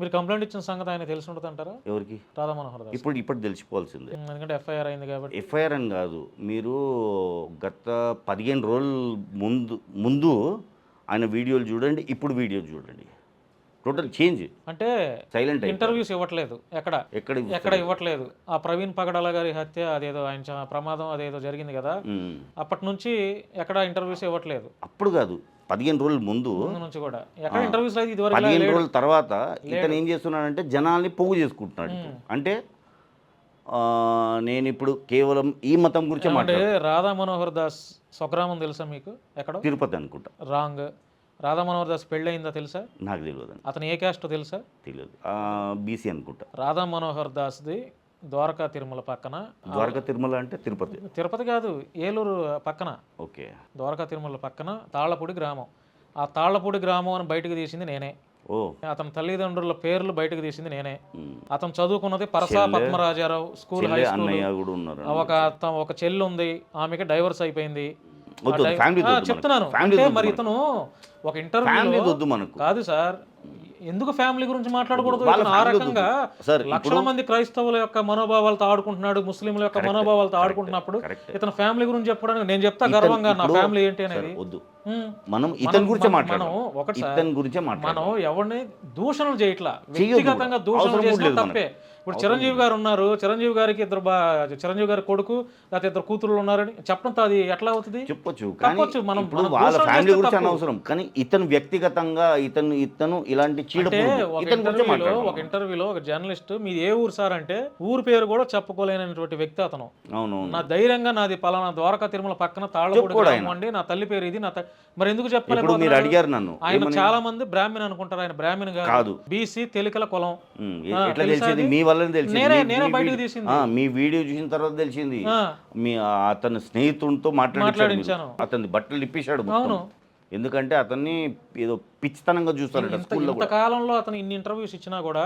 మీరు కంప్లైంట్ ఇచ్చిన సంగతి ఆయన తెలిసి ఉంటుంది అంటారా? ఎవరికి? రాధా మనోహర్ దాస్. ఇప్పుడు తెలిసిపోవాల్సిందే. ఎందుకంటే ఎఫ్ఐఆర్ అయింది కాబట్టి. ఎఫ్ఐఆర్ అని కాదు, మీరు గత 15 రోజుల ముందు ముందు ఆయన వీడియోలు చూడండి, ఇప్పుడు వీడియోలు చూడండి, టోటల్ చేంజ్. అంటే సైలెంట్ ఇంటర్వ్యూస్ ఇవ్వట్లేదు ఎక్కడ ఇవ్వట్లేదు. ఆ ప్రవీణ్ పగడాల గారి హత్య అదేదో ఆయన ప్రమాదం అదేదో జరిగింది కదా, అప్పటి నుంచి ఎక్కడ ఇంటర్వ్యూస్ ఇవ్వట్లేదు. అప్పుడు కాదు, 15 రోజుల ముందు నుంచి కూడా ఎక్కడ ఇంటర్వ్యూస్ లేదు. ఇది 15 రోజుల తర్వాత ఇతను ఏం చేస్తున్నాడంటే జనాల్ని పోగు చేసుకుంటున్నాడు. అంటే నేను ఇప్పుడు కేవలం ఈ మతం గురించి మాట్లాడు. రాధా మనోహర్ దాస్ స్వగ్రామం తెలుసా మీకు? ఎక్కడ? తిరుపతి అనుకుంటా. రాంగ్. రాధా మనోహర్ దాస్ పెళ్ళి అయిందా తెలుసా? నాకు తెలియదు. అతను ఏ క్యాస్ట్ తెలుసా? తెలియదు. బీసీ అనుకుంటా. రాధా మనోహర్ దాస్ది ద్వారకా తిరుమల పక్కన. ద్వారకా తిరుమల అంటే తిరుపతి? తిరుపతి కాదు, ఏలూరు పక్కన. ఓకే. ద్వారకా తిరుమల పక్కన తాళ్లపూడి గ్రామం. ఆ తాళ్లపూడి గ్రామం అని బయటకు తీసింది నేనే. అతని తల్లిదండ్రుల పేర్లు బయటకు తీసింది నేనే. అతను చదువుకున్నది పరసా పద్మరాజారావు స్కూల్, హై స్కూల్. ఒక చెల్లి ఉంది, ఆమెకి డైవర్స్ అయిపోయింది. చెప్తున్నాను అంటే మరి ఇతను ఒక ఇంటర్వ్యూ కాదు సార్, ఎందుకు ఫ్యామిలీ గురించి మాట్లాడకూడదు? ఆ రకంగా లక్షల మంది క్రైస్తవుల యొక్క మనోభావాలతో ఆడుకుంటున్నాడు, ముస్లింల యొక్క మనోభావాలతో ఆడుకుంటున్నప్పుడు ఇతను ఫ్యామిలీ గురించి చెప్పడానికి నేను చెప్తా గర్వంగా నా ఫ్యామిలీ ఏంటి అనేది. మనం ఇతని గురించి మనం ఎవరిని దూషణలు చేయట్లా, వ్యక్తిగతంగా దూషణలు చేసిన తప్పే. ఇప్పుడు చిరంజీవి గారు ఉన్నారు, చిరంజీవి గారికి చిరంజీవి గారి కొడుకు లేకపోతే 2 కూతురు ఉన్నారని చెప్పడం అది ఎట్లా అవుతుంది? చెప్పొచ్చు. మనం వాళ్ళ ఫ్యామిలీ గురించి అనవసరం, కానీ ఇతను వ్యక్తిగతంగా ఇతను ఇలాంటి ఒక ఇంటర్వ్యూలో ఒక జర్నలిస్ట్ మీది ఏ ఊరు సార్ అంటే ఊరు పేరు కూడా చెప్పుకోలేనటువంటి వ్యక్తి అతను. అవును. నా ధైర్యంగా నాది పలానా ద్వారకా తిరుమల పక్కన తాళ్ళపూడి అండి, నా తల్లి పేరు ఇది, మరి ఎందుకు చెప్పలేదు? మీరు అడిగారు నన్ను. ఆయన చాలా మంది బ్రాహ్మణ్ అనుకుంటారు, ఆయన బ్రాహ్మణ్ కాదు, బీసీ తెలికల కులం. ఎట్లా తెలిసింది? మీ వల్ల తెలిసింది. నేనే బయటకు తీసింది. మీ వీడియో చూసిన తర్వాత తెలిసింది. మీ అతని స్నేహితుడితో మాట్లాడించాను, అతని బట్టలు ఇప్పించాడు. ఎందుకంటే అతన్ని ఏదో పిచ్చితనంగా చూస్తాడు. ఇంతకాలంలో అతను ఇన్ని ఇంటర్వ్యూస్ ఇచ్చినా కూడా